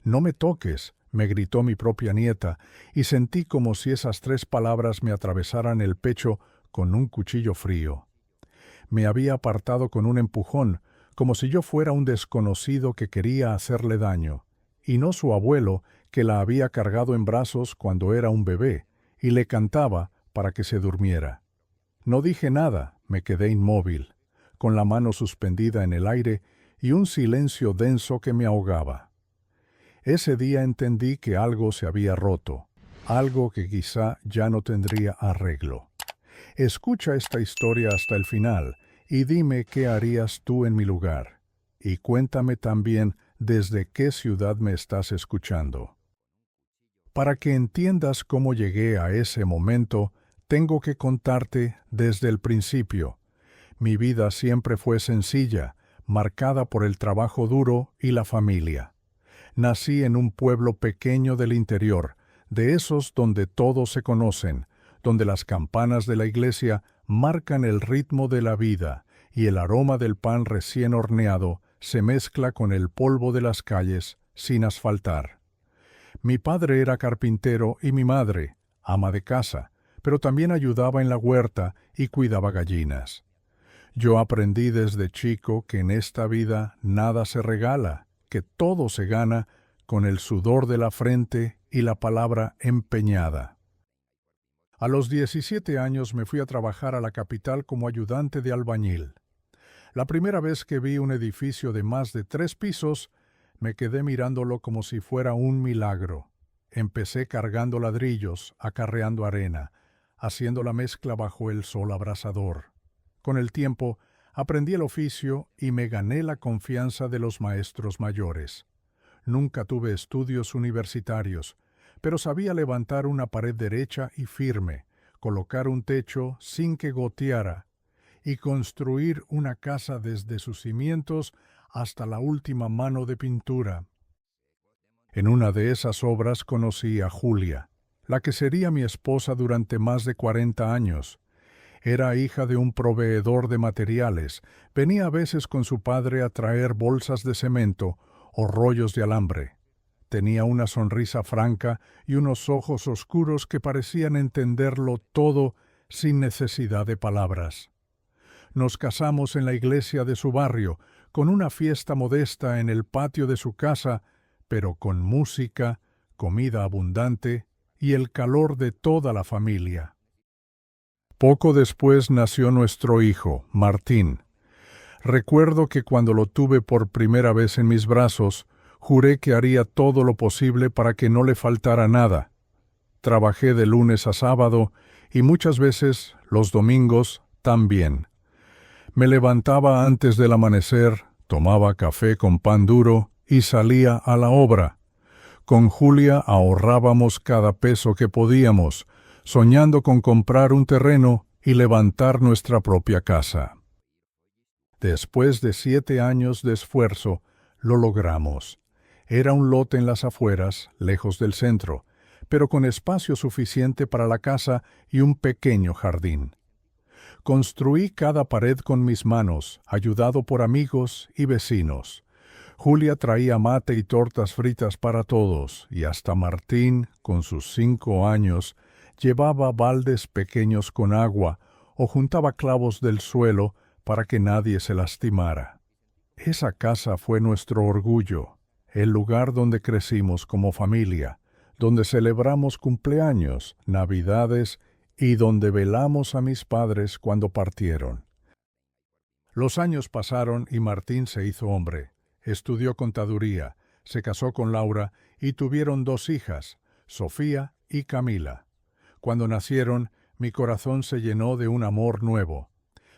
«No me toques», me gritó mi propia nieta, y sentí como si esas 3 palabras me atravesaran el pecho con un cuchillo frío. Me había apartado con un empujón, como si yo fuera un desconocido que quería hacerle daño, y no su abuelo, que la había cargado en brazos cuando era un bebé, y le cantaba para que se durmiera. No dije nada, me quedé inmóvil, con la mano suspendida en el aire y un silencio denso que me ahogaba. Ese día entendí que algo se había roto, algo que quizá ya no tendría arreglo. Escucha esta historia hasta el final y dime qué harías tú en mi lugar. Y cuéntame también desde qué ciudad me estás escuchando. Para que entiendas cómo llegué a ese momento, tengo que contarte desde el principio. Mi vida siempre fue sencilla, marcada por el trabajo duro y la familia. Nací en un pueblo pequeño del interior, de esos donde todos se conocen, donde las campanas de la iglesia marcan el ritmo de la vida y el aroma del pan recién horneado se mezcla con el polvo de las calles sin asfaltar. Mi padre era carpintero y mi madre, ama de casa, pero también ayudaba en la huerta y cuidaba gallinas. Yo aprendí desde chico que en esta vida nada se regala, que todo se gana con el sudor de la frente y la palabra empeñada. A los 17 años me fui a trabajar a la capital como ayudante de albañil. La primera vez que vi un edificio de más de 3 pisos, me quedé mirándolo como si fuera un milagro. Empecé cargando ladrillos, acarreando arena, haciendo la mezcla bajo el sol abrasador. Con el tiempo, aprendí el oficio y me gané la confianza de los maestros mayores. Nunca tuve estudios universitarios, pero sabía levantar una pared derecha y firme, colocar un techo sin que goteara y construir una casa desde sus cimientos hasta la última mano de pintura. En una de esas obras conocí a Julia, la que sería mi esposa durante más de 40 años. Era hija de un proveedor de materiales, venía a veces con su padre a traer bolsas de cemento o rollos de alambre. Tenía una sonrisa franca y unos ojos oscuros que parecían entenderlo todo sin necesidad de palabras. Nos casamos en la iglesia de su barrio, con una fiesta modesta en el patio de su casa, pero con música, comida abundante y el calor de toda la familia. Poco después nació nuestro hijo, Martín. Recuerdo que cuando lo tuve por primera vez en mis brazos, juré que haría todo lo posible para que no le faltara nada. Trabajé de lunes a sábado y muchas veces los domingos también. Me levantaba antes del amanecer, tomaba café con pan duro y salía a la obra. Con Julia ahorrábamos cada peso que podíamos, soñando con comprar un terreno y levantar nuestra propia casa. Después de 7 años de esfuerzo, lo logramos. Era un lote en las afueras, lejos del centro, pero con espacio suficiente para la casa y un pequeño jardín. Construí cada pared con mis manos, ayudado por amigos y vecinos. Julia traía mate y tortas fritas para todos, y hasta Martín, con sus 5 años, llevaba baldes pequeños con agua o juntaba clavos del suelo para que nadie se lastimara. Esa casa fue nuestro orgullo, el lugar donde crecimos como familia, donde celebramos cumpleaños, navidades y donde velamos a mis padres cuando partieron. Los años pasaron y Martín se hizo hombre. Estudió contaduría, se casó con Laura y tuvieron 2 hijas, Sofía y Camila. Cuando nacieron, mi corazón se llenó de un amor nuevo.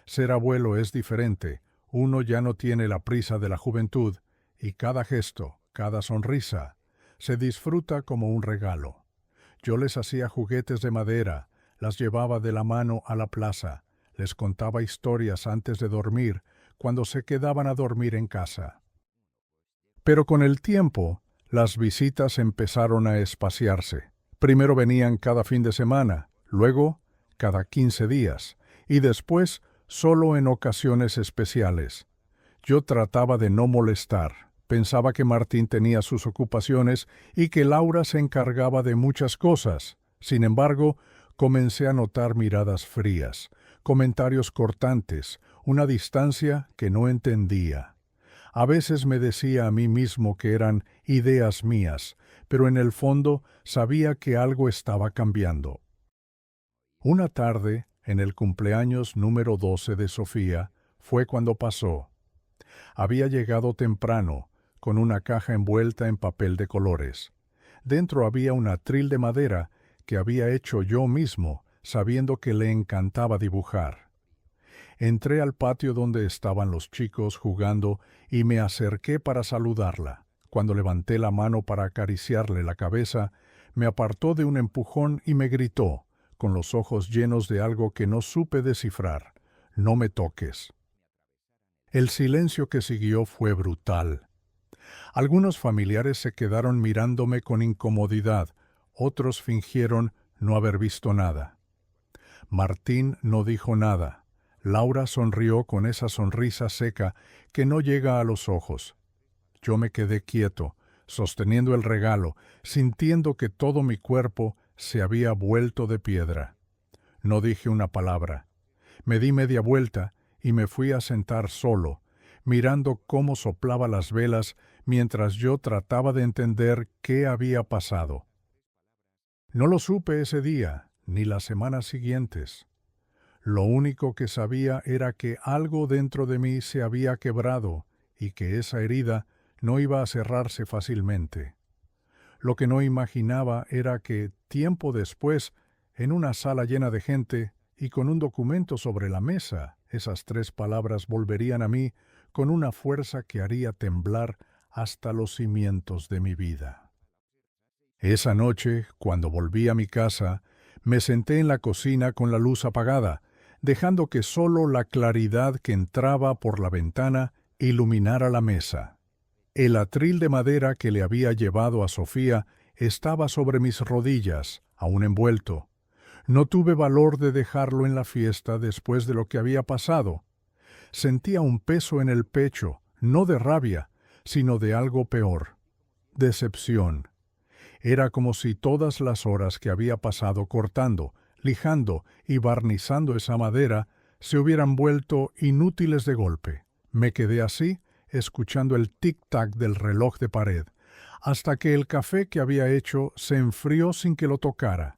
Ser abuelo es diferente, uno ya no tiene la prisa de la juventud, y cada gesto, cada sonrisa, se disfruta como un regalo. Yo les hacía juguetes de madera, las llevaba de la mano a la plaza, les contaba historias antes de dormir, cuando se quedaban a dormir en casa. Pero con el tiempo, las visitas empezaron a espaciarse. Primero venían cada fin de semana, luego cada 15 días, y después solo en ocasiones especiales. Yo trataba de no molestar, Pensaba que Martín tenía sus ocupaciones y que Laura se encargaba de muchas cosas. Sin embargo, comencé a notar miradas frías, comentarios cortantes, una distancia que no entendía. A veces me decía a mí mismo que eran ideas mías, pero en el fondo sabía que algo estaba cambiando. Una tarde, en el cumpleaños número 12 de Sofía, fue cuando pasó. Había llegado temprano, con una caja envuelta en papel de colores. Dentro había un atril de madera que había hecho yo mismo, sabiendo que le encantaba dibujar. Entré al patio donde estaban los chicos jugando y me acerqué para saludarla. Cuando levanté la mano para acariciarle la cabeza, me apartó de un empujón y me gritó, con los ojos llenos de algo que no supe descifrar: «No me toques». El silencio que siguió fue brutal. Algunos familiares se quedaron mirándome con incomodidad, otros fingieron no haber visto nada. Martín no dijo nada. Laura sonrió con esa sonrisa seca que no llega a los ojos. Yo me quedé quieto, sosteniendo el regalo, sintiendo que todo mi cuerpo se había vuelto de piedra. No dije una palabra. Me di media vuelta y me fui a sentar solo, mirando cómo soplaba las velas mientras yo trataba de entender qué había pasado. No lo supe ese día, ni las semanas siguientes. Lo único que sabía era que algo dentro de mí se había quebrado y que esa herida no iba a cerrarse fácilmente. Lo que no imaginaba era que, tiempo después, en una sala llena de gente y con un documento sobre la mesa, esas 3 palabras volverían a mí con una fuerza que haría temblar hasta los cimientos de mi vida. Esa noche, cuando volví a mi casa, me senté en la cocina con la luz apagada, dejando que solo la claridad que entraba por la ventana iluminara la mesa. El atril de madera que le había llevado a Sofía estaba sobre mis rodillas, aún envuelto. No tuve valor de dejarlo en la fiesta después de lo que había pasado. Sentía un peso en el pecho, no de rabia, sino de algo peor: decepción. Era como si todas las horas que había pasado cortando, lijando y barnizando esa madera se hubieran vuelto inútiles de golpe. Me quedé así, escuchando el tic-tac del reloj de pared, hasta que el café que había hecho se enfrió sin que lo tocara.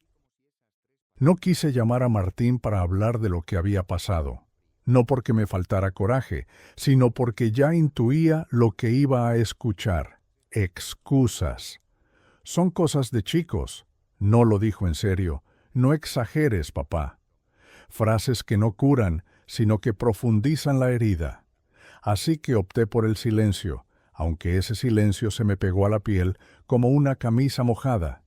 No quise llamar a Martín para hablar de lo que había pasado. No porque me faltara coraje, sino porque ya intuía lo que iba a escuchar: excusas. Son cosas de chicos. No lo dijo en serio. No exageres, papá. Frases que no curan, sino que profundizan la herida. Así que opté por el silencio, aunque ese silencio se me pegó a la piel como una camisa mojada.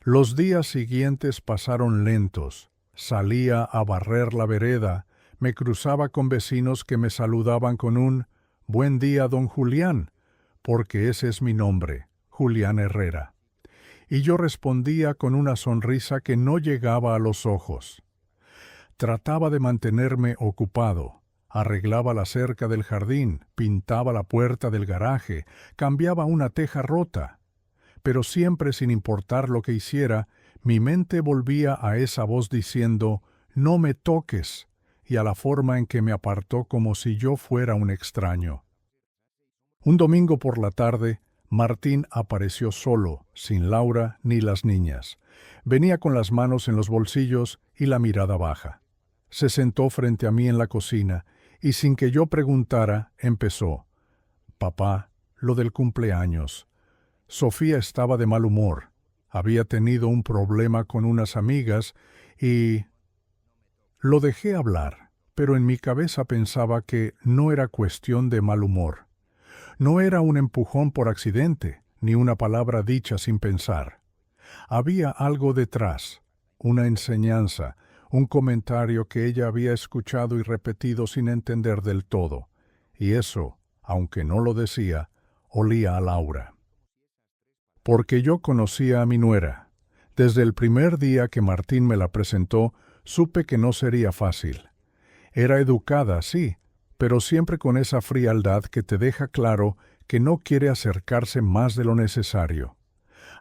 Los días siguientes pasaron lentos. Salía a barrer la vereda, me cruzaba con vecinos que me saludaban con un «Buen día, don Julián», porque ese es mi nombre, Julián Herrera. Y yo respondía con una sonrisa que no llegaba a los ojos. Trataba de mantenerme ocupado. Arreglaba la cerca del jardín, pintaba la puerta del garaje, cambiaba una teja rota. Pero siempre, sin importar lo que hiciera, mi mente volvía a esa voz diciendo «No me toques», y a la forma en que me apartó como si yo fuera un extraño. Un domingo por la tarde, Martín apareció solo, sin Laura ni las niñas. Venía con las manos en los bolsillos y la mirada baja. Se sentó frente a mí en la cocina y, sin que yo preguntara, empezó: «Papá, lo del cumpleaños. Sofía estaba de mal humor. Había tenido un problema con unas amigas y...». Lo dejé hablar, pero en mi cabeza pensaba que no era cuestión de mal humor. No era un empujón por accidente, ni una palabra dicha sin pensar. Había algo detrás, una enseñanza, un comentario que ella había escuchado y repetido sin entender del todo, y eso, aunque no lo decía, olía a Laura. Porque yo conocía a mi nuera. Desde el primer día que Martín me la presentó, supe que no sería fácil. Era educada, sí, pero siempre con esa frialdad que te deja claro que no quiere acercarse más de lo necesario.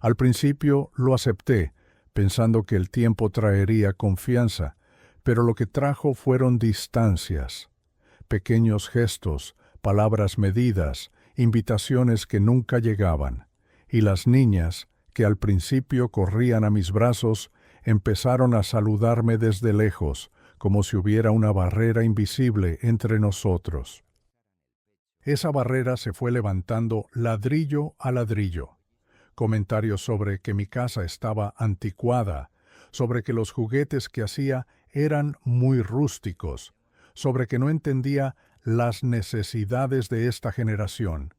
Al principio lo acepté, pensando que el tiempo traería confianza, pero lo que trajo fueron distancias, pequeños gestos, palabras medidas, invitaciones que nunca llegaban, y las niñas, que al principio corrían a mis brazos, empezaron a saludarme desde lejos, como si hubiera una barrera invisible entre nosotros. Esa barrera se fue levantando ladrillo a ladrillo. Comentarios sobre que mi casa estaba anticuada, sobre que los juguetes que hacía eran muy rústicos, sobre que no entendía las necesidades de esta generación.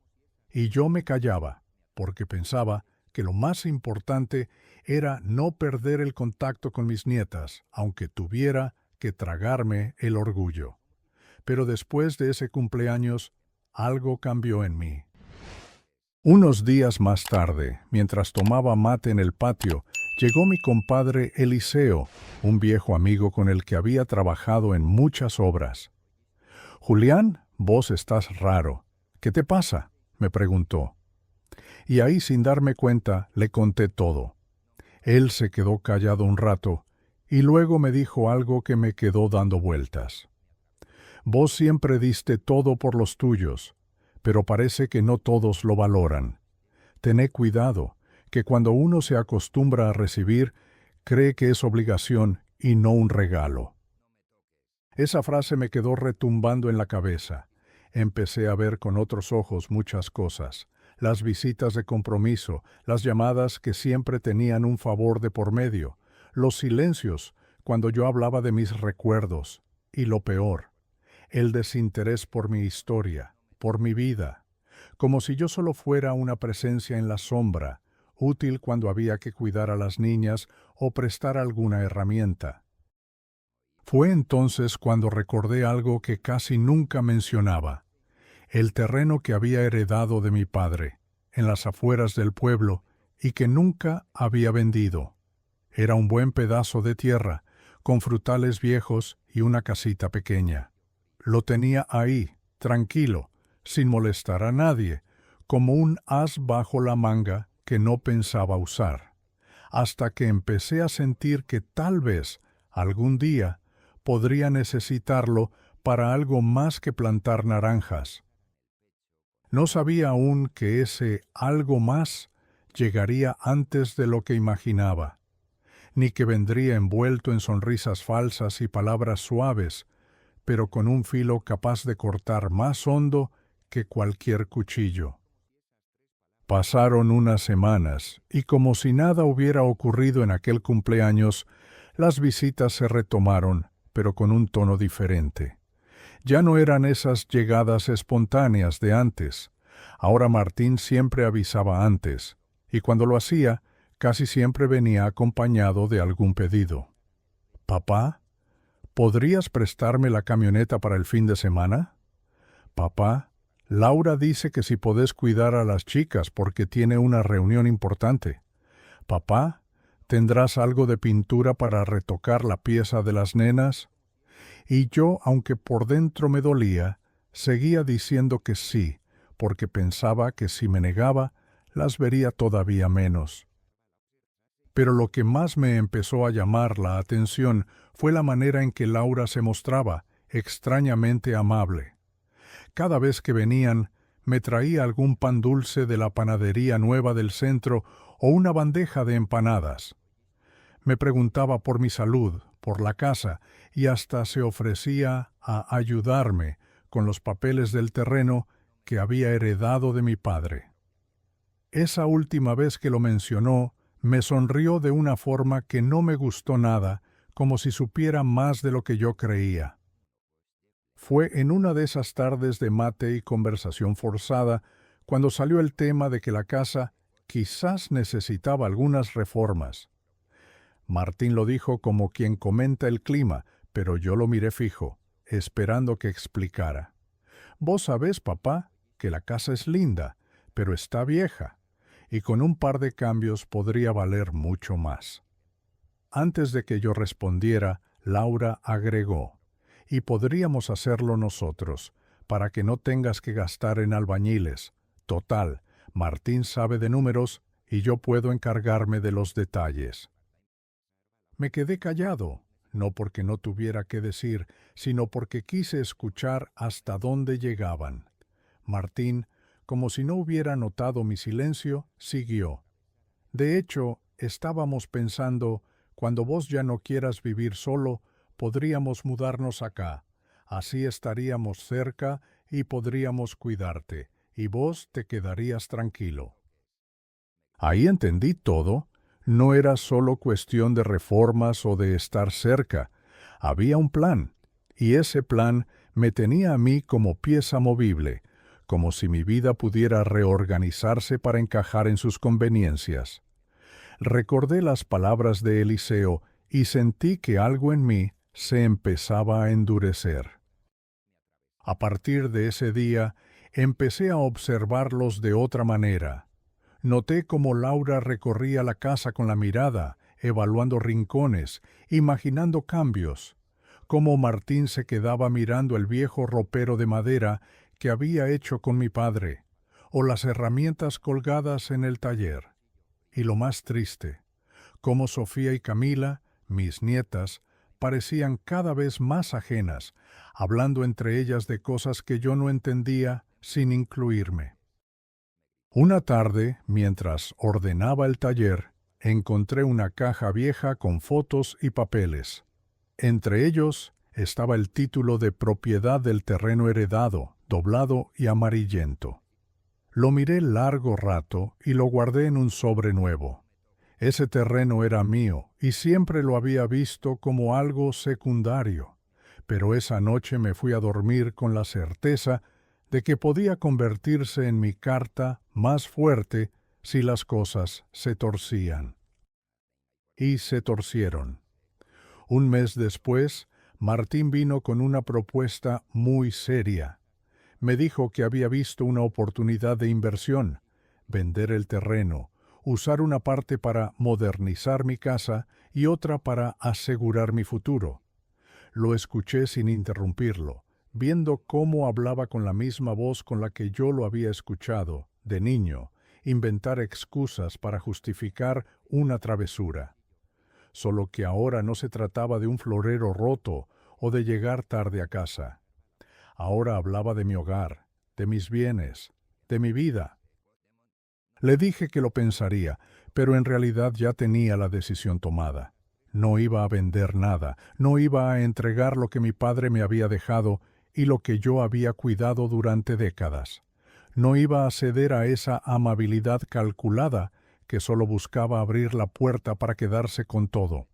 Y yo me callaba, porque pensaba que lo más importante era no perder el contacto con mis nietas, aunque tuviera que tragarme el orgullo. Pero después de ese cumpleaños, algo cambió en mí. Unos días más tarde, mientras tomaba mate en el patio, llegó mi compadre Eliseo, un viejo amigo con el que había trabajado en muchas obras. «Julián, vos estás raro. ¿Qué te pasa?», me preguntó. Y ahí, sin darme cuenta, le conté todo. Él se quedó callado un rato, y luego me dijo algo que me quedó dando vueltas. «Vos siempre diste todo por los tuyos, pero parece que no todos lo valoran. Tené cuidado, que cuando uno se acostumbra a recibir, cree que es obligación y no un regalo». Esa frase me quedó retumbando en la cabeza. Empecé a ver con otros ojos muchas cosas. Las visitas de compromiso, las llamadas que siempre tenían un favor de por medio, los silencios cuando yo hablaba de mis recuerdos, y lo peor, el desinterés por mi historia, por mi vida, como si yo solo fuera una presencia en la sombra, útil cuando había que cuidar a las niñas o prestar alguna herramienta. Fue entonces cuando recordé algo que casi nunca mencionaba: el terreno que había heredado de mi padre, en las afueras del pueblo, y que nunca había vendido. Era un buen pedazo de tierra, con frutales viejos y una casita pequeña. Lo tenía ahí, tranquilo, sin molestar a nadie, como un as bajo la manga que no pensaba usar, hasta que empecé a sentir que tal vez, algún día, podría necesitarlo para algo más que plantar naranjas. No sabía aún que ese algo más llegaría antes de lo que imaginaba, ni que vendría envuelto en sonrisas falsas y palabras suaves, pero con un filo capaz de cortar más hondo que cualquier cuchillo. Pasaron unas semanas, y como si nada hubiera ocurrido en aquel cumpleaños, las visitas se retomaron, pero con un tono diferente. Ya no eran esas llegadas espontáneas de antes. Ahora Martín siempre avisaba antes, y cuando lo hacía, casi siempre venía acompañado de algún pedido. «Papá, ¿podrías prestarme la camioneta para el fin de semana? Papá, Laura dice que si podés cuidar a las chicas porque tiene una reunión importante. Papá, ¿tendrás algo de pintura para retocar la pieza de las nenas?». Y yo, aunque por dentro me dolía, seguía diciendo que sí, porque pensaba que si me negaba, las vería todavía menos. Pero lo que más me empezó a llamar la atención fue la manera en que Laura se mostraba, extrañamente amable. Cada vez que venían, me traía algún pan dulce de la panadería nueva del centro o una bandeja de empanadas. Me preguntaba por mi salud, por la casa, y hasta se ofrecía a ayudarme con los papeles del terreno que había heredado de mi padre. Esa última vez que lo mencionó, me sonrió de una forma que no me gustó nada, como si supiera más de lo que yo creía. Fue en una de esas tardes de mate y conversación forzada cuando salió el tema de que la casa quizás necesitaba algunas reformas. Martín lo dijo como quien comenta el clima, pero yo lo miré fijo, esperando que explicara. «Vos sabés, papá, que la casa es linda, pero está vieja, y con un par de cambios podría valer mucho más». Antes de que yo respondiera, Laura agregó: «Y podríamos hacerlo nosotros, para que no tengas que gastar en albañiles. Total, Martín sabe de números y yo puedo encargarme de los detalles. Me quedé callado, no porque no tuviera qué decir, sino porque quise escuchar hasta dónde llegaban. Martín, como si no hubiera notado mi silencio, siguió. De hecho, estábamos pensando, cuando vos ya no quieras vivir solo, podríamos mudarnos acá. Así estaríamos cerca y podríamos cuidarte, y vos te quedarías tranquilo. Ahí entendí todo. No era solo cuestión de reformas o de estar cerca. Había un plan, y ese plan me tenía a mí como pieza movible, como si mi vida pudiera reorganizarse para encajar en sus conveniencias. Recordé las palabras de Eliseo y sentí que algo en mí se empezaba a endurecer. A partir de ese día, empecé a observarlos de otra manera. Noté cómo Laura recorría la casa con la mirada, evaluando rincones, imaginando cambios, cómo Martín se quedaba mirando el viejo ropero de madera que había hecho con mi padre, o las herramientas colgadas en el taller. Y lo más triste, cómo Sofía y Camila, mis nietas, parecían cada vez más ajenas, hablando entre ellas de cosas que yo no entendía sin incluirme. Una tarde, mientras ordenaba el taller, encontré una caja vieja con fotos y papeles. Entre ellos estaba el título de propiedad del terreno heredado, doblado y amarillento. Lo miré largo rato y lo guardé en un sobre nuevo. Ese terreno era mío y siempre lo había visto como algo secundario, pero esa noche me fui a dormir con la certeza de que podía convertirse en mi carta más fuerte si las cosas se torcían. Y se torcieron. Un mes después, Martín vino con una propuesta muy seria. Me dijo que había visto una oportunidad de inversión, vender el terreno, usar una parte para modernizar mi casa y otra para asegurar mi futuro. Lo escuché sin interrumpirlo, viendo cómo hablaba con la misma voz con la que yo lo había escuchado, de niño, inventar excusas para justificar una travesura. Solo que ahora no se trataba de un florero roto o de llegar tarde a casa. Ahora hablaba de mi hogar, de mis bienes, de mi vida. Le dije que lo pensaría, pero en realidad ya tenía la decisión tomada. No iba a vender nada, no iba a entregar lo que mi padre me había dejado y lo que yo había cuidado durante décadas. No iba a ceder a esa amabilidad calculada que solo buscaba abrir la puerta para quedarse con todo.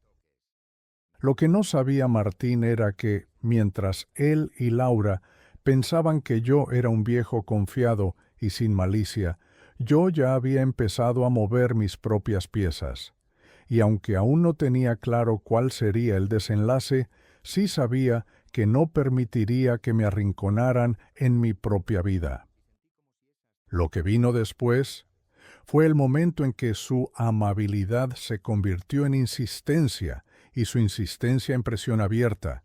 Lo que no sabía Martín era que, mientras él y Laura pensaban que yo era un viejo confiado y sin malicia, yo ya había empezado a mover mis propias piezas. Y aunque aún no tenía claro cuál sería el desenlace, sí sabía que no permitiría que me arrinconaran en mi propia vida. Lo que vino después fue el momento en que su amabilidad se convirtió en insistencia y su insistencia en presión abierta.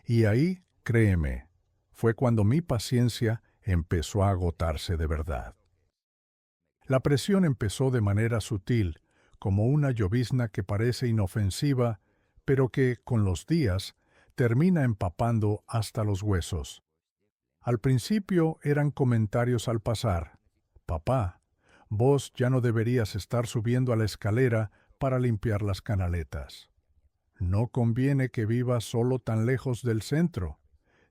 Y ahí, créeme, fue cuando mi paciencia empezó a agotarse de verdad. La presión empezó de manera sutil, como una llovizna que parece inofensiva, pero que, con los días, termina empapando hasta los huesos. Al principio eran comentarios al pasar. Papá, vos ya no deberías estar subiendo a la escalera para limpiar las canaletas. No conviene que vivas solo tan lejos del centro.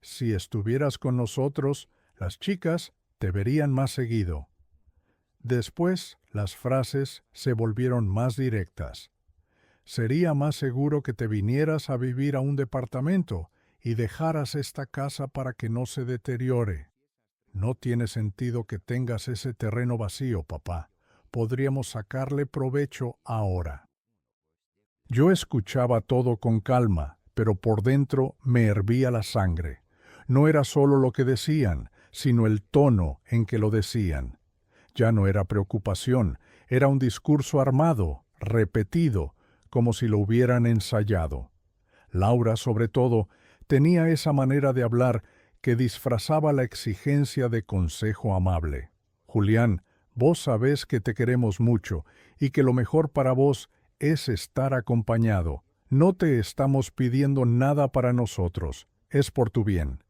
Si estuvieras con nosotros, las chicas te verían más seguido. Después, las frases se volvieron más directas. Sería más seguro que te vinieras a vivir a un departamento y dejaras esta casa para que no se deteriore. No tiene sentido que tengas ese terreno vacío, papá. Podríamos sacarle provecho ahora. Yo escuchaba todo con calma, pero por dentro me hervía la sangre. No era solo lo que decían, sino el tono en que lo decían. Ya no era preocupación, era un discurso armado, repetido, como si lo hubieran ensayado. Laura, sobre todo, tenía esa manera de hablar que disfrazaba la exigencia de consejo amable. Julián, vos sabés que te queremos mucho y que lo mejor para vos es estar acompañado. No te estamos pidiendo nada para nosotros, es por tu bien.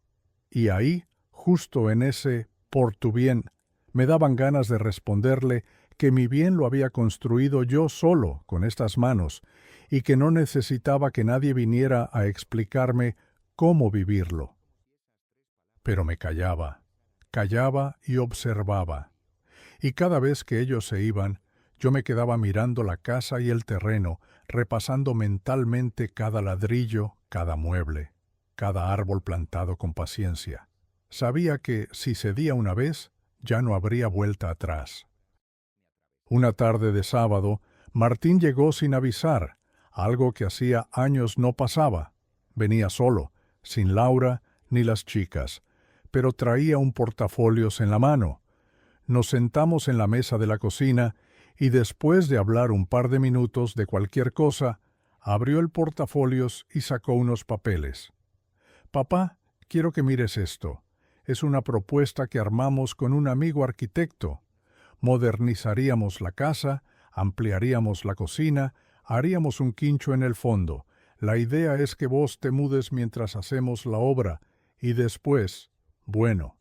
Y ahí, justo en ese por tu bien, me daban ganas de responderle que mi bien lo había construido yo solo, con estas manos, y que no necesitaba que nadie viniera a explicarme cómo vivirlo. Pero me callaba y observaba. Y cada vez que ellos se iban, yo me quedaba mirando la casa y el terreno, repasando mentalmente cada ladrillo, cada mueble, cada árbol plantado con paciencia. Sabía que, si cedía una vez, ya no habría vuelta atrás. Una tarde de sábado, Martín llegó sin avisar, algo que hacía años no pasaba. Venía solo, sin Laura ni las chicas, pero traía un portafolios en la mano. Nos sentamos en la mesa de la cocina y después de hablar un par de minutos de cualquier cosa, abrió el portafolios y sacó unos papeles. «Papá, quiero que mires esto. Es una propuesta que armamos con un amigo arquitecto. Modernizaríamos la casa, ampliaríamos la cocina, haríamos un quincho en el fondo. La idea es que vos te mudes mientras hacemos la obra y después, bueno,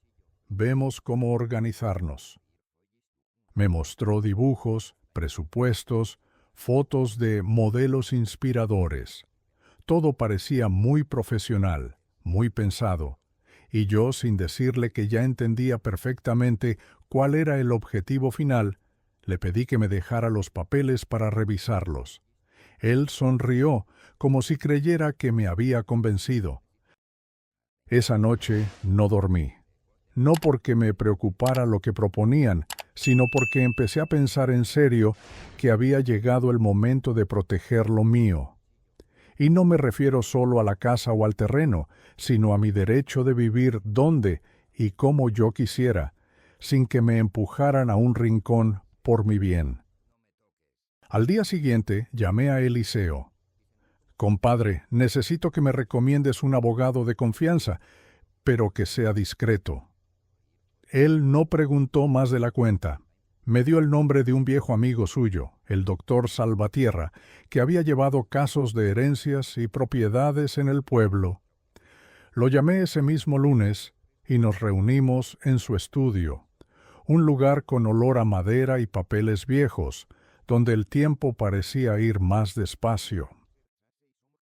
vemos cómo organizarnos». Me mostró dibujos, presupuestos, fotos de modelos inspiradores. Todo parecía muy profesional, muy pensado, y yo, sin decirle que ya entendía perfectamente cuál era el objetivo final, le pedí que me dejara los papeles para revisarlos. Él sonrió, como si creyera que me había convencido. Esa noche no dormí. No porque me preocupara lo que proponían, sino porque empecé a pensar en serio que había llegado el momento de proteger lo mío. Y no me refiero solo a la casa o al terreno, sino a mi derecho de vivir donde y como yo quisiera, sin que me empujaran a un rincón por mi bien. Al día siguiente llamé a Eliseo. «Compadre, necesito que me recomiendes un abogado de confianza, pero que sea discreto». Él no preguntó más de la cuenta. Me dio el nombre de un viejo amigo suyo, el doctor Salvatierra, que había llevado casos de herencias y propiedades en el pueblo. Lo llamé ese mismo lunes y nos reunimos en su estudio, un lugar con olor a madera y papeles viejos, donde el tiempo parecía ir más despacio.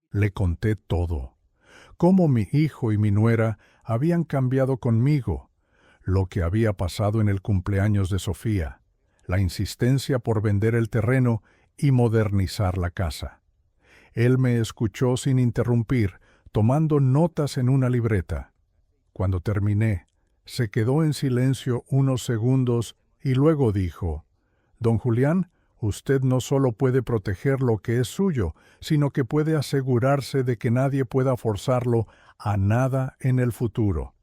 Le conté todo, cómo mi hijo y mi nuera habían cambiado conmigo, lo que había pasado en el cumpleaños de Sofía, la insistencia por vender el terreno y modernizar la casa. Él me escuchó sin interrumpir, tomando notas en una libreta. Cuando terminé, se quedó en silencio unos segundos y luego dijo: «Don Julián, usted no solo puede proteger lo que es suyo, sino que puede asegurarse de que nadie pueda forzarlo a nada en el futuro.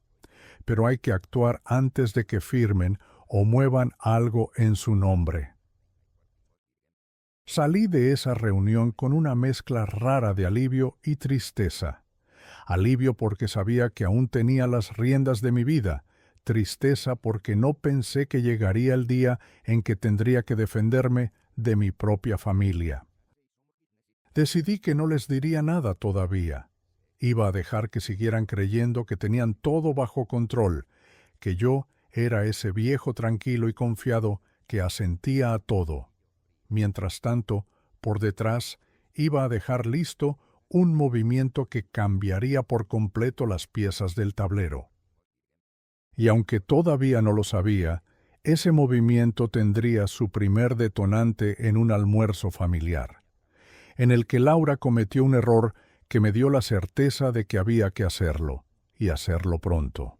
Pero hay que actuar antes de que firmen o muevan algo en su nombre». Salí de esa reunión con una mezcla rara de alivio y tristeza. Alivio porque sabía que aún tenía las riendas de mi vida, tristeza porque no pensé que llegaría el día en que tendría que defenderme de mi propia familia. Decidí que no les diría nada todavía. Iba a dejar que siguieran creyendo que tenían todo bajo control, que yo era ese viejo tranquilo y confiado que asentía a todo. Mientras tanto, por detrás, iba a dejar listo un movimiento que cambiaría por completo las piezas del tablero. Y aunque todavía no lo sabía, ese movimiento tendría su primer detonante en un almuerzo familiar, en el que Laura cometió un error que me dio la certeza de que había que hacerlo, y hacerlo pronto.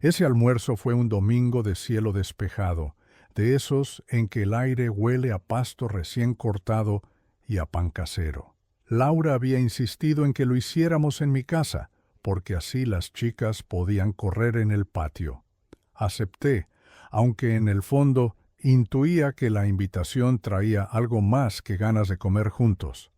Ese almuerzo fue un domingo de cielo despejado, de esos en que el aire huele a pasto recién cortado y a pan casero. Laura había insistido en que lo hiciéramos en mi casa, porque así las chicas podían correr en el patio. Acepté, aunque en el fondo intuía que la invitación traía algo más que ganas de comer juntos.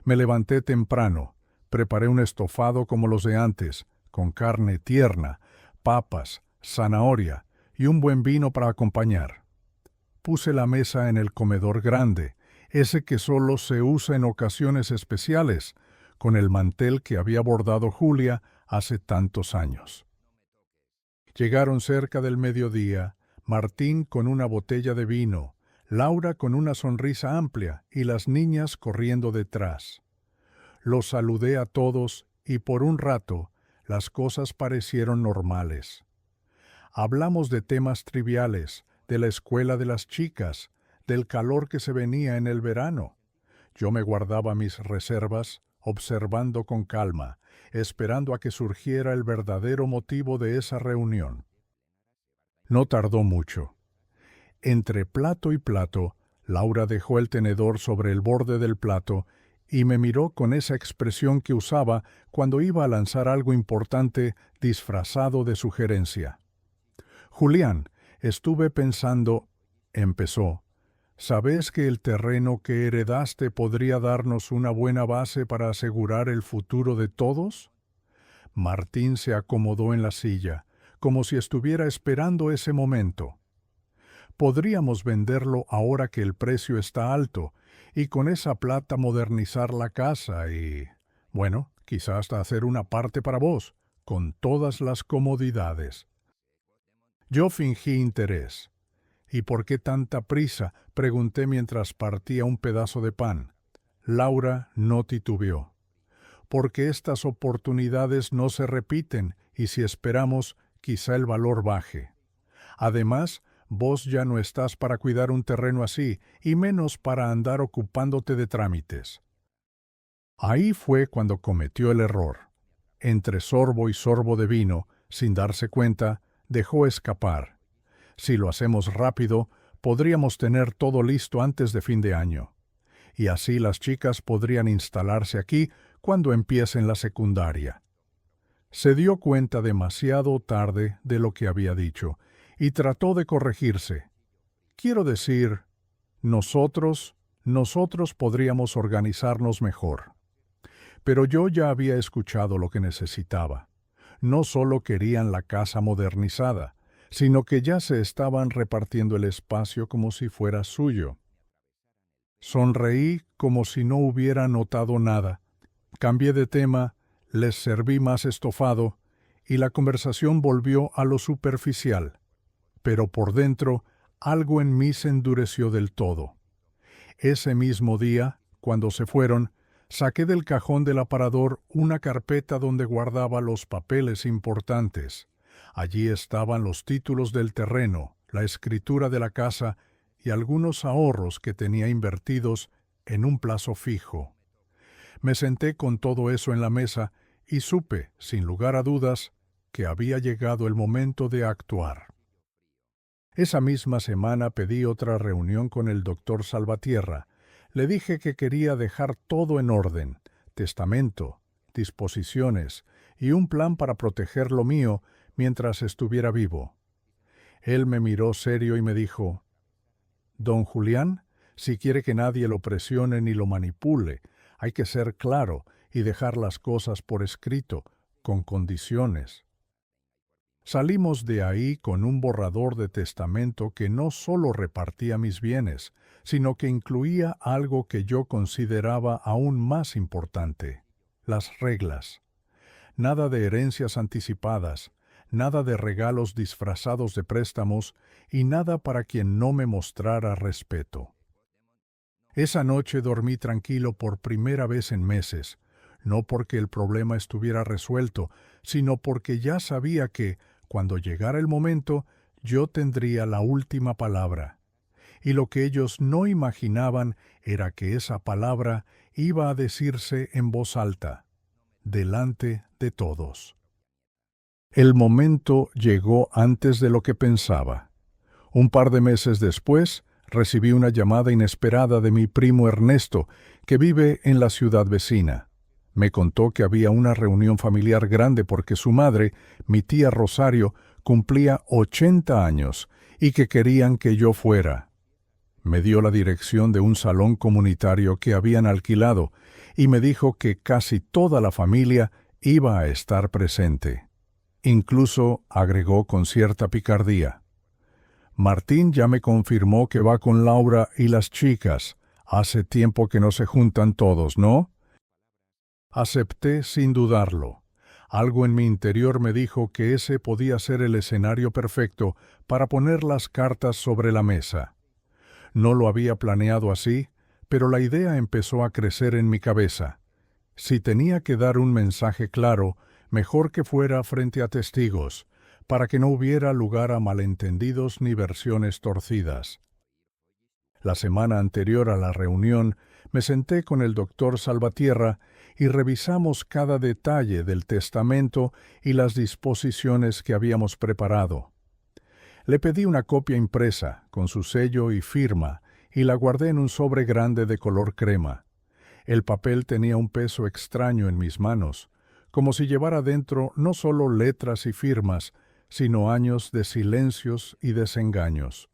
Me levanté temprano, preparé un estofado como los de antes, con carne tierna, papas, zanahoria y un buen vino para acompañar. Puse la mesa en el comedor grande, ese que solo se usa en ocasiones especiales, con el mantel que había bordado Julia hace tantos años. Llegaron cerca del mediodía, Martín con una botella de vino, Laura con una sonrisa amplia y las niñas corriendo detrás. Los saludé a todos y por un rato las cosas parecieron normales. Hablamos de temas triviales, de la escuela de las chicas, del calor que se venía en el verano. Yo me guardaba mis reservas, observando con calma, esperando a que surgiera el verdadero motivo de esa reunión. No tardó mucho. Entre plato y plato, Laura dejó el tenedor sobre el borde del plato y me miró con esa expresión que usaba cuando iba a lanzar algo importante disfrazado de sugerencia. Julián, estuve pensando, empezó. ¿Sabes que el terreno que heredaste podría darnos una buena base para asegurar el futuro de todos? Martín se acomodó en la silla, como si estuviera esperando ese momento. Podríamos venderlo ahora que el precio está alto, y con esa plata modernizar la casa y, bueno, quizás hasta hacer una parte para vos, con todas las comodidades. Yo fingí interés. ¿Y por qué tanta prisa?, pregunté mientras partía un pedazo de pan. Laura no titubeó. Porque estas oportunidades no se repiten y si esperamos, quizá el valor baje. Además, vos ya no estás para cuidar un terreno así y menos para andar ocupándote de trámites. Ahí fue cuando cometió el error. Entre sorbo y sorbo de vino, sin darse cuenta, dejó escapar. Si lo hacemos rápido, podríamos tener todo listo antes de fin de año. Y así las chicas podrían instalarse aquí cuando empiecen la secundaria. Se dio cuenta demasiado tarde de lo que había dicho y trató de corregirse. Quiero decir, nosotros podríamos organizarnos mejor. Pero yo ya había escuchado lo que necesitaba. No solo querían la casa modernizada, sino que ya se estaban repartiendo el espacio como si fuera suyo. Sonreí como si no hubiera notado nada. Cambié de tema, les serví más estofado, y la conversación volvió a lo superficial. Pero por dentro, algo en mí se endureció del todo. Ese mismo día, cuando se fueron, saqué del cajón del aparador una carpeta donde guardaba los papeles importantes. Allí estaban los títulos del terreno, la escritura de la casa y algunos ahorros que tenía invertidos en un plazo fijo. Me senté con todo eso en la mesa y supe, sin lugar a dudas, que había llegado el momento de actuar. Esa misma semana pedí otra reunión con el doctor Salvatierra. Le dije que quería dejar todo en orden, testamento, disposiciones y un plan para proteger lo mío mientras estuviera vivo. Él me miró serio y me dijo, «Don Julián, si quiere que nadie lo presione ni lo manipule, hay que ser claro y dejar las cosas por escrito, con condiciones». Salimos de ahí con un borrador de testamento que no solo repartía mis bienes, sino que incluía algo que yo consideraba aún más importante, las reglas. Nada de herencias anticipadas, nada de regalos disfrazados de préstamos y nada para quien no me mostrara respeto. Esa noche dormí tranquilo por primera vez en meses, no porque el problema estuviera resuelto, sino porque ya sabía que, cuando llegara el momento, yo tendría la última palabra. Y lo que ellos no imaginaban era que esa palabra iba a decirse en voz alta, delante de todos. El momento llegó antes de lo que pensaba. Un par de meses después, recibí una llamada inesperada de mi primo Ernesto, que vive en la ciudad vecina. Me contó que había una reunión familiar grande porque su madre, mi tía Rosario, cumplía 80 años y que querían que yo fuera. Me dio la dirección de un salón comunitario que habían alquilado y me dijo que casi toda la familia iba a estar presente. Incluso agregó con cierta picardía, Martín ya me confirmó que va con Laura y las chicas. Hace tiempo que no se juntan todos, ¿no? Acepté sin dudarlo. Algo en mi interior me dijo que ese podía ser el escenario perfecto para poner las cartas sobre la mesa. No lo había planeado así, pero la idea empezó a crecer en mi cabeza. Si tenía que dar un mensaje claro, mejor que fuera frente a testigos, para que no hubiera lugar a malentendidos ni versiones torcidas. La semana anterior a la reunión, me senté con el doctor Salvatierra y revisamos cada detalle del testamento y las disposiciones que habíamos preparado. Le pedí una copia impresa, con su sello y firma, y la guardé en un sobre grande de color crema. El papel tenía un peso extraño en mis manos, como si llevara dentro no solo letras y firmas, sino años de silencios y desengaños.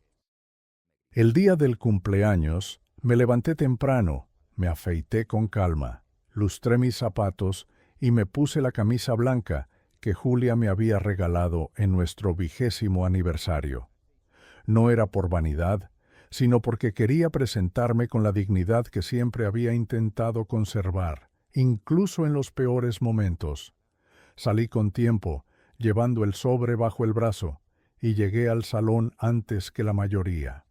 El día del cumpleaños, me levanté temprano, me afeité con calma, lustré mis zapatos y me puse la camisa blanca que Julia me había regalado en nuestro 20º aniversario. No era por vanidad, sino porque quería presentarme con la dignidad que siempre había intentado conservar, incluso en los peores momentos. Salí con tiempo, llevando el sobre bajo el brazo, y llegué al salón antes que la mayoría.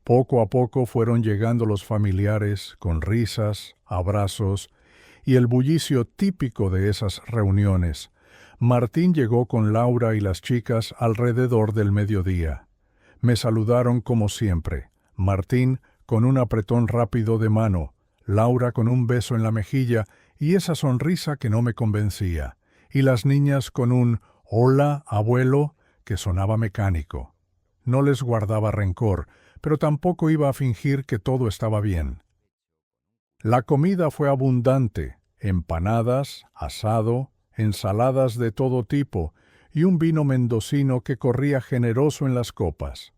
Poco a poco fueron llegando los familiares, con risas, abrazos y el bullicio típico de esas reuniones. Martín llegó con Laura y las chicas alrededor del mediodía. Me saludaron como siempre, Martín con un apretón rápido de mano, Laura con un beso en la mejilla y esa sonrisa que no me convencía, y las niñas con un «Hola, abuelo», que sonaba mecánico. No les guardaba rencor, pero tampoco iba a fingir que todo estaba bien. La comida fue abundante, empanadas, asado, ensaladas de todo tipo y un vino mendocino que corría generoso en las copas.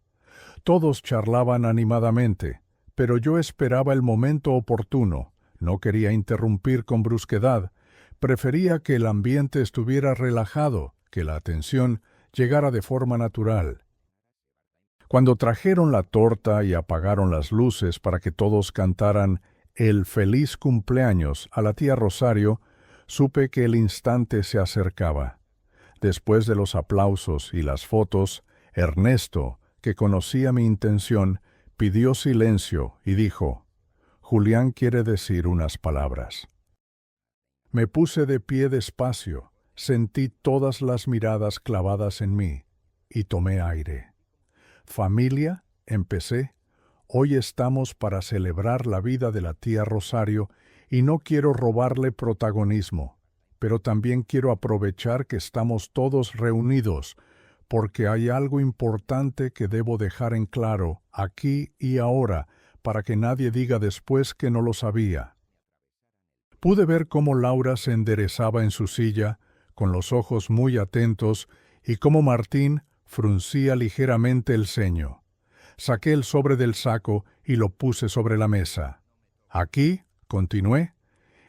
Todos charlaban animadamente, pero yo esperaba el momento oportuno, no quería interrumpir con brusquedad, prefería que el ambiente estuviera relajado, que la atención llegara de forma natural. Cuando trajeron la torta y apagaron las luces para que todos cantaran el feliz cumpleaños a la tía Rosario, supe que el instante se acercaba. Después de los aplausos y las fotos, Ernesto, que conocía mi intención, pidió silencio y dijo: «Julián quiere decir unas palabras». Me puse de pie despacio, sentí todas las miradas clavadas en mí y tomé aire. «Familia», empecé, «hoy estamos para celebrar la vida de la tía Rosario y no quiero robarle protagonismo, pero también quiero aprovechar que estamos todos reunidos, porque hay algo importante que debo dejar en claro aquí y ahora para que nadie diga después que no lo sabía». Pude ver cómo Laura se enderezaba en su silla, con los ojos muy atentos, y cómo Martín fruncía ligeramente el ceño. Saqué el sobre del saco y lo puse sobre la mesa. «Aquí», continué,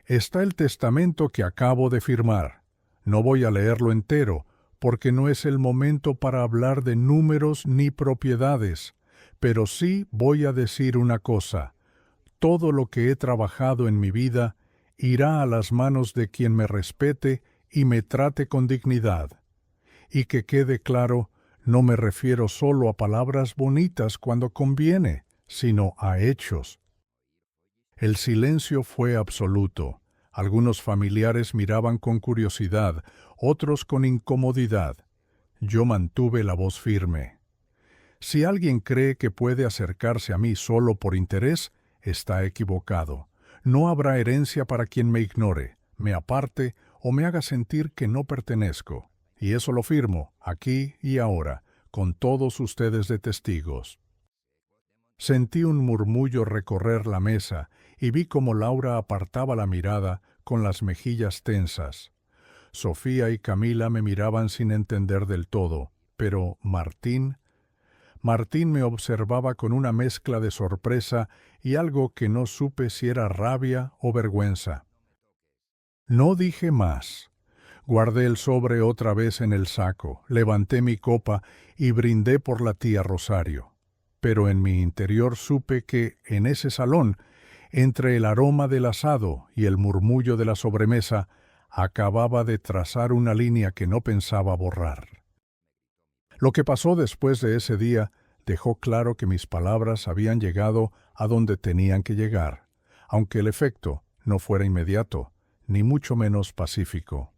«está el testamento que acabo de firmar. No voy a leerlo entero, porque no es el momento para hablar de números ni propiedades, pero sí voy a decir una cosa. Todo lo que he trabajado en mi vida irá a las manos de quien me respete y me trate con dignidad. Y que quede claro, no me refiero solo a palabras bonitas cuando conviene, sino a hechos». El silencio fue absoluto. Algunos familiares miraban con curiosidad, otros con incomodidad. Yo mantuve la voz firme. Si alguien cree que puede acercarse a mí solo por interés, está equivocado. No habrá herencia para quien me ignore, me aparte o me haga sentir que no pertenezco. Y eso lo firmo, aquí y ahora, con todos ustedes de testigos. Sentí un murmullo recorrer la mesa y vi cómo Laura apartaba la mirada con las mejillas tensas. Sofía y Camila me miraban sin entender del todo, pero Martín me observaba con una mezcla de sorpresa y algo que no supe si era rabia o vergüenza. No dije más. Guardé el sobre otra vez en el saco, levanté mi copa y brindé por la tía Rosario. Pero en mi interior supe que, en ese salón, entre el aroma del asado y el murmullo de la sobremesa, acababa de trazar una línea que no pensaba borrar. Lo que pasó después de ese día dejó claro que mis palabras habían llegado a donde tenían que llegar, aunque el efecto no fuera inmediato, ni mucho menos pacífico.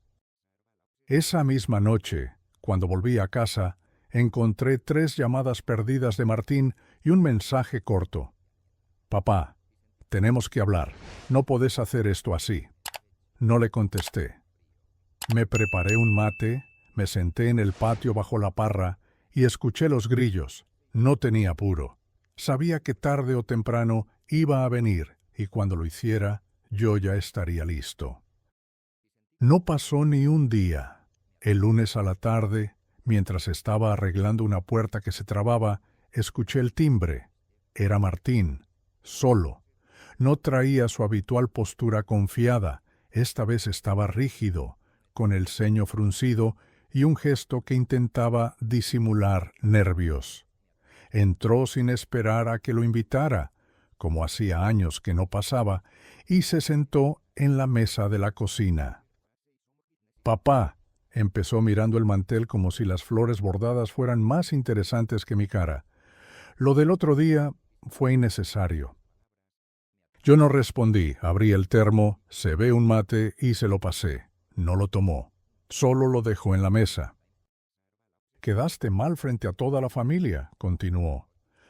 Esa misma noche, cuando volví a casa, encontré 3 llamadas perdidas de Martín y un mensaje corto. «Papá, tenemos que hablar. No podés hacer esto así». No le contesté. Me preparé un mate, me senté en el patio bajo la parra y escuché los grillos. No tenía apuro. Sabía que tarde o temprano iba a venir y cuando lo hiciera, yo ya estaría listo. No pasó ni un día. El lunes a la tarde, mientras estaba arreglando una puerta que se trababa, escuché el timbre. Era Martín, solo. No traía su habitual postura confiada, esta vez estaba rígido, con el ceño fruncido y un gesto que intentaba disimular nervios. Entró sin esperar a que lo invitara, como hacía años que no pasaba, y se sentó en la mesa de la cocina. «Papá», empezó mirando el mantel como si las flores bordadas fueran más interesantes que mi cara. «Lo del otro día fue innecesario». Yo no respondí, abrí el termo, cebé un mate y se lo pasé. No lo tomó, solo lo dejó en la mesa. «Quedaste mal frente a toda la familia», continuó.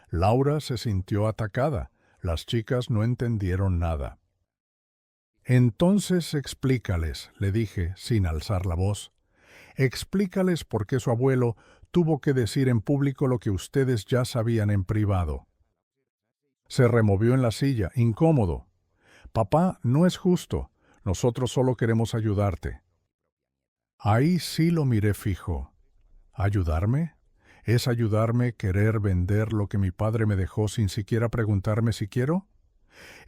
Laura se sintió atacada. Las chicas no entendieron nada. «Entonces explícales», le dije, sin alzar la voz. «Explícales por qué su abuelo tuvo que decir en público lo que ustedes ya sabían en privado». Se removió en la silla, incómodo. «Papá, no es justo. Nosotros solo queremos ayudarte». Ahí sí lo miré fijo. ¿Ayudarme? ¿Es ayudarme querer vender lo que mi padre me dejó sin siquiera preguntarme si quiero?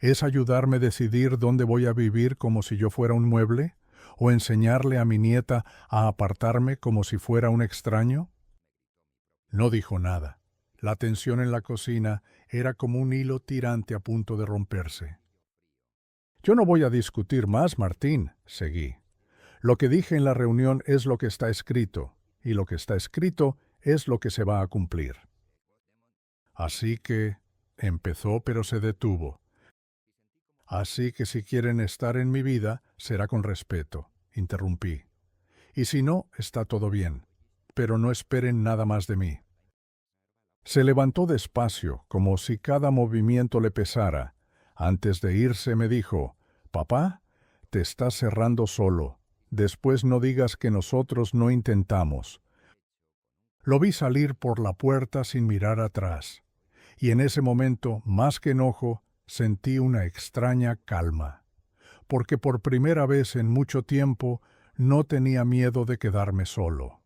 ¿Es ayudarme decidir dónde voy a vivir como si yo fuera un mueble? ¿O enseñarle a mi nieta a apartarme como si fuera un extraño? No dijo nada. La tensión en la cocina era como un hilo tirante a punto de romperse. «Yo no voy a discutir más, Martín», seguí. «Lo que dije en la reunión es lo que está escrito, y lo que está escrito es lo que se va a cumplir». Así que empezó, pero se detuvo. «Así que si quieren estar en mi vida, será con respeto», interrumpí. «Y si no, está todo bien, pero no esperen nada más de mí». Se levantó despacio, como si cada movimiento le pesara. Antes de irse me dijo: «Papá, te estás cerrando solo. Después no digas que nosotros no intentamos». Lo vi salir por la puerta sin mirar atrás, y en ese momento, más que enojo, sentí una extraña calma, porque por primera vez en mucho tiempo no tenía miedo de quedarme solo.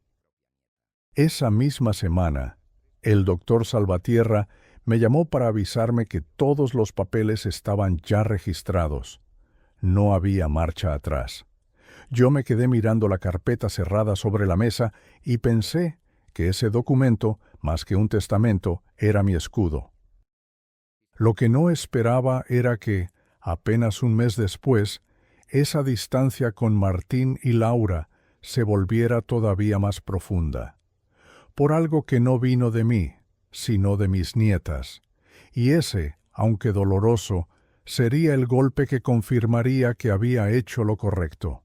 Esa misma semana, el doctor Salvatierra me llamó para avisarme que todos los papeles estaban ya registrados. No había marcha atrás. Yo me quedé mirando la carpeta cerrada sobre la mesa y pensé que ese documento, más que un testamento, era mi escudo. Lo que no esperaba era que, apenas un mes después, esa distancia con Martín y Laura se volviera todavía más profunda. Por algo que no vino de mí, sino de mis nietas. Y ese, aunque doloroso, sería el golpe que confirmaría que había hecho lo correcto.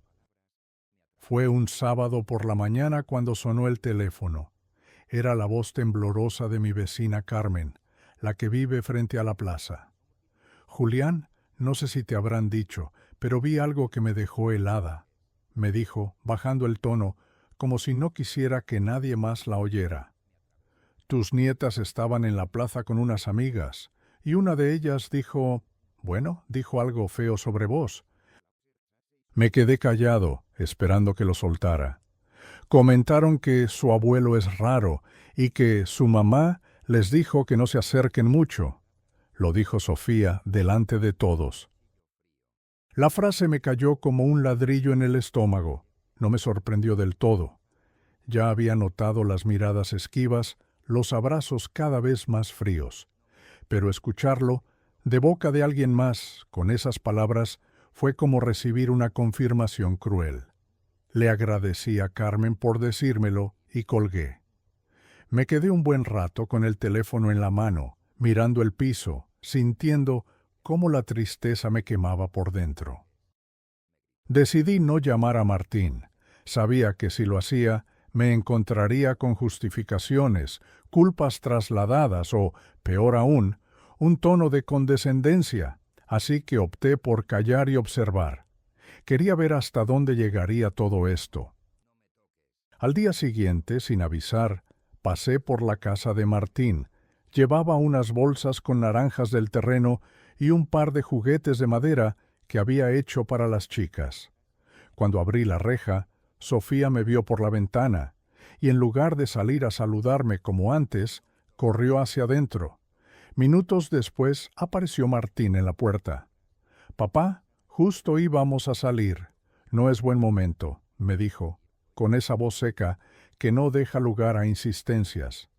Fue un sábado por la mañana cuando sonó el teléfono. Era la voz temblorosa de mi vecina Carmen, la que vive frente a la plaza. «Julián, no sé si te habrán dicho, pero vi algo que me dejó helada», me dijo, bajando el tono, como si no quisiera que nadie más la oyera. «Tus nietas estaban en la plaza con unas amigas, y una de ellas dijo algo feo sobre vos». Me quedé callado, esperando que lo soltara. Comentaron que su abuelo es raro y que su mamá les dijo que no se acerquen mucho. Lo dijo Sofía delante de todos. La frase me cayó como un ladrillo en el estómago. No me sorprendió del todo. Ya había notado las miradas esquivas, los abrazos cada vez más fríos. Pero escucharlo, de boca de alguien más, con esas palabras, fue como recibir una confirmación cruel. Le agradecí a Carmen por decírmelo y colgué. Me quedé un buen rato con el teléfono en la mano, mirando el piso, sintiendo cómo la tristeza me quemaba por dentro. Decidí no llamar a Martín. Sabía que si lo hacía, me encontraría con justificaciones, culpas trasladadas o, peor aún, un tono de condescendencia, así que opté por callar y observar. Quería ver hasta dónde llegaría todo esto. Al día siguiente, sin avisar, pasé por la casa de Martín. Llevaba unas bolsas con naranjas del terreno y un par de juguetes de madera que había hecho para las chicas. Cuando abrí la reja, Sofía me vio por la ventana, y en lugar de salir a saludarme como antes, corrió hacia adentro. Minutos después apareció Martín en la puerta. «Papá, justo íbamos a salir. No es buen momento», me dijo, con esa voz seca que no deja lugar a insistencias.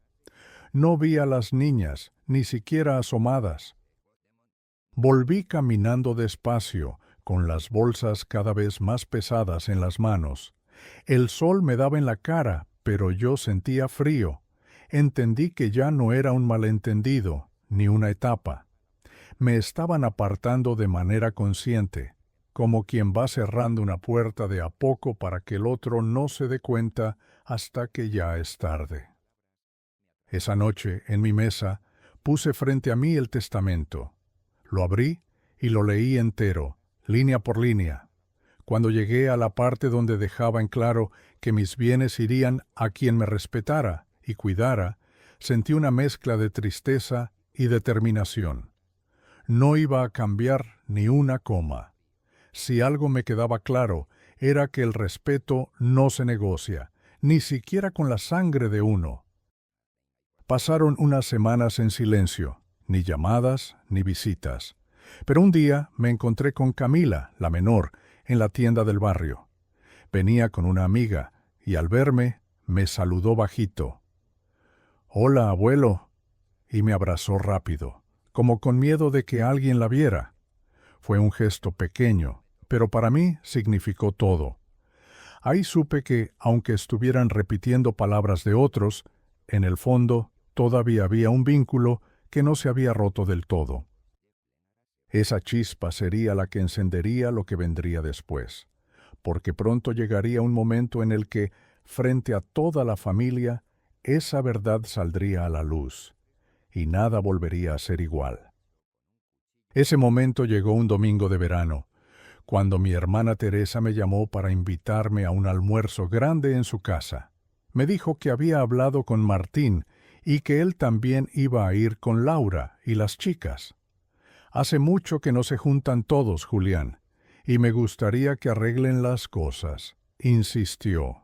No vi a las niñas, ni siquiera asomadas. Volví caminando despacio, con las bolsas cada vez más pesadas en las manos. El sol me daba en la cara, pero yo sentía frío. Entendí que ya no era un malentendido, ni una etapa. Me estaban apartando de manera consciente, como quien va cerrando una puerta de a poco para que el otro no se dé cuenta hasta que ya es tarde. Esa noche, en mi mesa, puse frente a mí el testamento. Lo abrí y lo leí entero, línea por línea. Cuando llegué a la parte donde dejaba en claro que mis bienes irían a quien me respetara y cuidara, sentí una mezcla de tristeza y determinación. No iba a cambiar ni una coma. Si algo me quedaba claro, era que el respeto no se negocia, ni siquiera con la sangre de uno. Pasaron unas semanas en silencio, ni llamadas ni visitas. Pero un día me encontré con Camila, la menor, en la tienda del barrio. Venía con una amiga y al verme me saludó bajito. «Hola, abuelo», y me abrazó rápido, como con miedo de que alguien la viera. Fue un gesto pequeño, pero para mí significó todo. Ahí supe que, aunque estuvieran repitiendo palabras de otros, en el fondo todavía había un vínculo que no se había roto del todo. Esa chispa sería la que encendería lo que vendría después, porque pronto llegaría un momento en el que, frente a toda la familia, esa verdad saldría a la luz, y nada volvería a ser igual. Ese momento llegó un domingo de verano, cuando mi hermana Teresa me llamó para invitarme a un almuerzo grande en su casa. Me dijo que había hablado con Martín y que él también iba a ir con Laura y las chicas. «Hace mucho que no se juntan todos, Julián, y me gustaría que arreglen las cosas», insistió.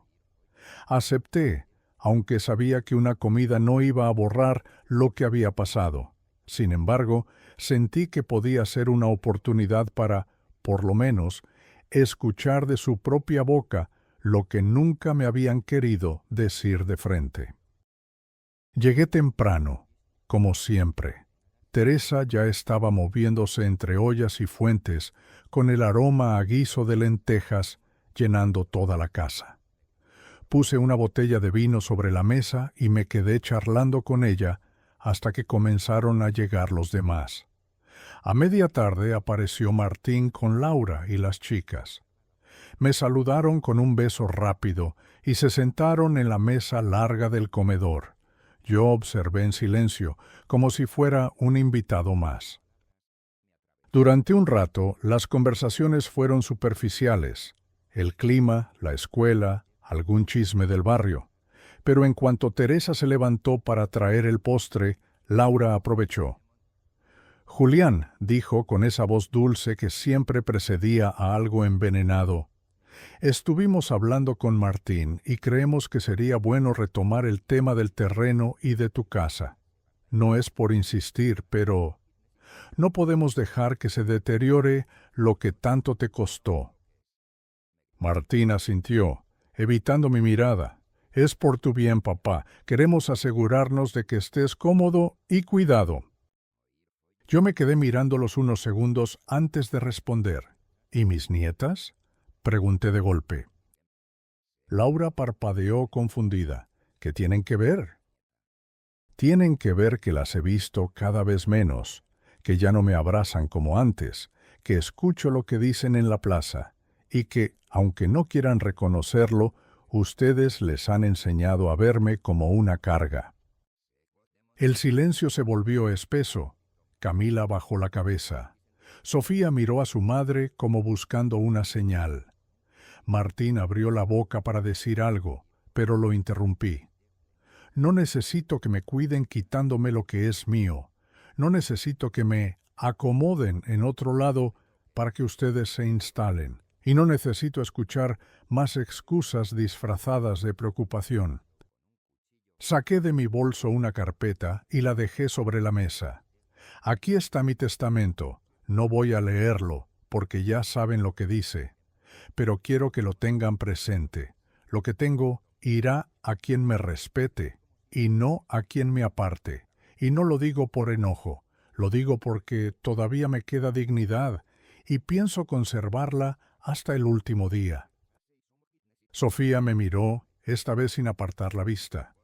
Acepté, aunque sabía que una comida no iba a borrar lo que había pasado. Sin embargo, sentí que podía ser una oportunidad para, por lo menos, escuchar de su propia boca lo que nunca me habían querido decir de frente. Llegué temprano, como siempre. Teresa ya estaba moviéndose entre ollas y fuentes, con el aroma a guiso de lentejas llenando toda la casa. Puse una botella de vino sobre la mesa y me quedé charlando con ella hasta que comenzaron a llegar los demás. A media tarde apareció Martín con Laura y las chicas. Me saludaron con un beso rápido y se sentaron en la mesa larga del comedor. Yo observé en silencio, como si fuera un invitado más. Durante un rato, las conversaciones fueron superficiales. El clima, la escuela, algún chisme del barrio. Pero en cuanto Teresa se levantó para traer el postre, Laura aprovechó. «Julián», dijo con esa voz dulce que siempre precedía a algo envenenado, «estuvimos hablando con Martín y creemos que sería bueno retomar el tema del terreno y de tu casa. No es por insistir, pero no podemos dejar que se deteriore lo que tanto te costó». Martín asintió, evitando mi mirada. Es por tu bien, papá. Queremos asegurarnos de que estés cómodo y cuidado. Yo me quedé mirándolos unos segundos antes de responder. ¿Y mis nietas?, pregunté de golpe. Laura parpadeó confundida. ¿Qué tienen que ver? Tienen que ver que las he visto cada vez menos, que ya no me abrazan como antes, que escucho lo que dicen en la plaza, y que, aunque no quieran reconocerlo, ustedes les han enseñado a verme como una carga. El silencio se volvió espeso. Camila bajó la cabeza. Sofía miró a su madre como buscando una señal. Martín abrió la boca para decir algo, pero lo interrumpí. No necesito que me cuiden quitándome lo que es mío. No necesito que me acomoden en otro lado para que ustedes se instalen. Y no necesito escuchar más excusas disfrazadas de preocupación. Saqué de mi bolso una carpeta y la dejé sobre la mesa. Aquí está mi testamento. No voy a leerlo, porque ya saben lo que dice. Pero quiero que lo tengan presente. Lo que tengo irá a quien me respete, y no a quien me aparte. Y no lo digo por enojo, lo digo porque todavía me queda dignidad, y pienso conservarla hasta el último día. Sofía me miró, esta vez sin apartar la vista.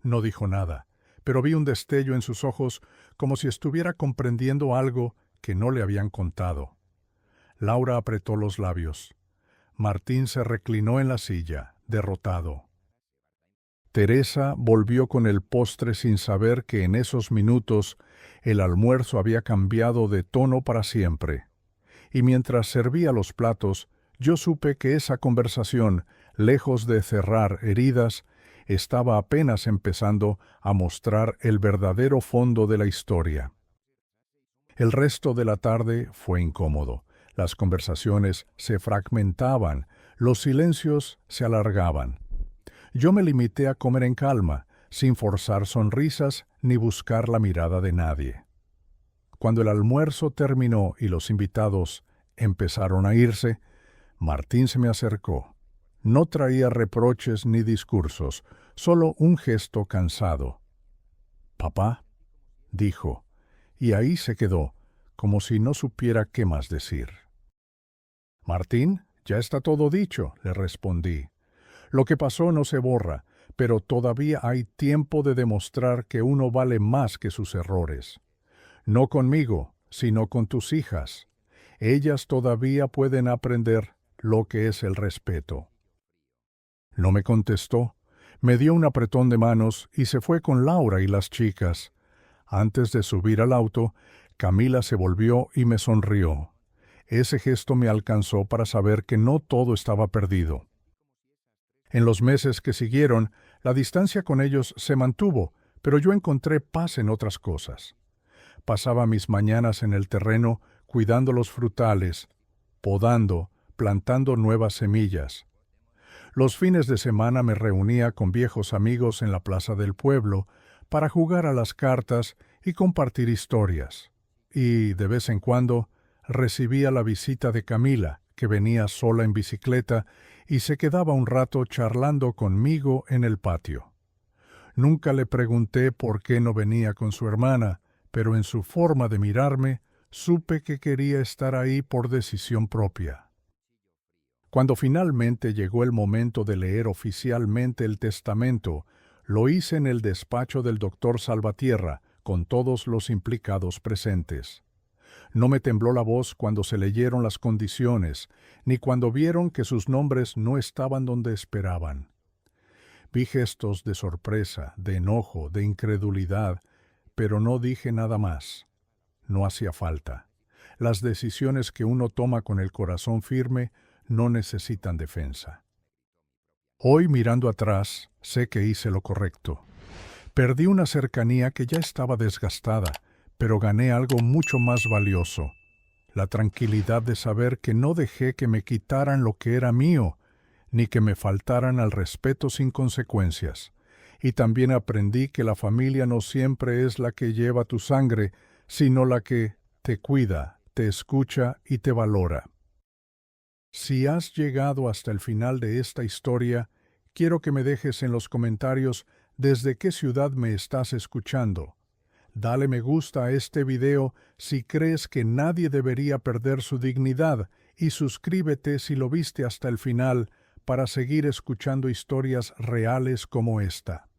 No dijo nada, pero vi un destello en sus ojos como si estuviera comprendiendo algo que no le habían contado. Laura apretó los labios. Martín se reclinó en la silla, derrotado. Teresa volvió con el postre sin saber que en esos minutos el almuerzo había cambiado de tono para siempre. Y mientras servía los platos, yo supe que esa conversación, lejos de cerrar heridas, estaba apenas empezando a mostrar el verdadero fondo de la historia. El resto de la tarde fue incómodo. Las conversaciones se fragmentaban, los silencios se alargaban. Yo me limité a comer en calma, sin forzar sonrisas ni buscar la mirada de nadie. Cuando el almuerzo terminó y los invitados empezaron a irse, Martín se me acercó. No traía reproches ni discursos, solo un gesto cansado. «Papá», dijo, y ahí se quedó, como si no supiera qué más decir. «Martín, ya está todo dicho», le respondí. «Lo que pasó no se borra, pero todavía hay tiempo de demostrar que uno vale más que sus errores. No conmigo, sino con tus hijas. Ellas todavía pueden aprender lo que es el respeto». No me contestó. Me dio un apretón de manos y se fue con Laura y las chicas. Antes de subir al auto, Camila se volvió y me sonrió. Ese gesto me alcanzó para saber que no todo estaba perdido. En los meses que siguieron, la distancia con ellos se mantuvo, pero yo encontré paz en otras cosas. Pasaba mis mañanas en el terreno cuidando los frutales, podando, plantando nuevas semillas. Los fines de semana me reunía con viejos amigos en la plaza del pueblo para jugar a las cartas y compartir historias. Y, de vez en cuando, recibía la visita de Camila, que venía sola en bicicleta y se quedaba un rato charlando conmigo en el patio. Nunca le pregunté por qué no venía con su hermana, pero en su forma de mirarme supe que quería estar ahí por decisión propia. Cuando finalmente llegó el momento de leer oficialmente el testamento, lo hice en el despacho del doctor Salvatierra, con todos los implicados presentes. No me tembló la voz cuando se leyeron las condiciones, ni cuando vieron que sus nombres no estaban donde esperaban. Vi gestos de sorpresa, de enojo, de incredulidad, pero no dije nada más. No hacía falta. Las decisiones que uno toma con el corazón firme no necesitan defensa. Hoy, mirando atrás, sé que hice lo correcto. Perdí una cercanía que ya estaba desgastada, pero gané algo mucho más valioso: la tranquilidad de saber que no dejé que me quitaran lo que era mío, ni que me faltaran al respeto sin consecuencias. Y también aprendí que la familia no siempre es la que lleva tu sangre, sino la que te cuida, te escucha y te valora. Si has llegado hasta el final de esta historia, Quiero que me dejes en los comentarios desde qué ciudad me estás escuchando. Dale me gusta a este video si crees que nadie debería perder su dignidad y suscríbete si lo viste hasta el final para seguir escuchando historias reales como esta.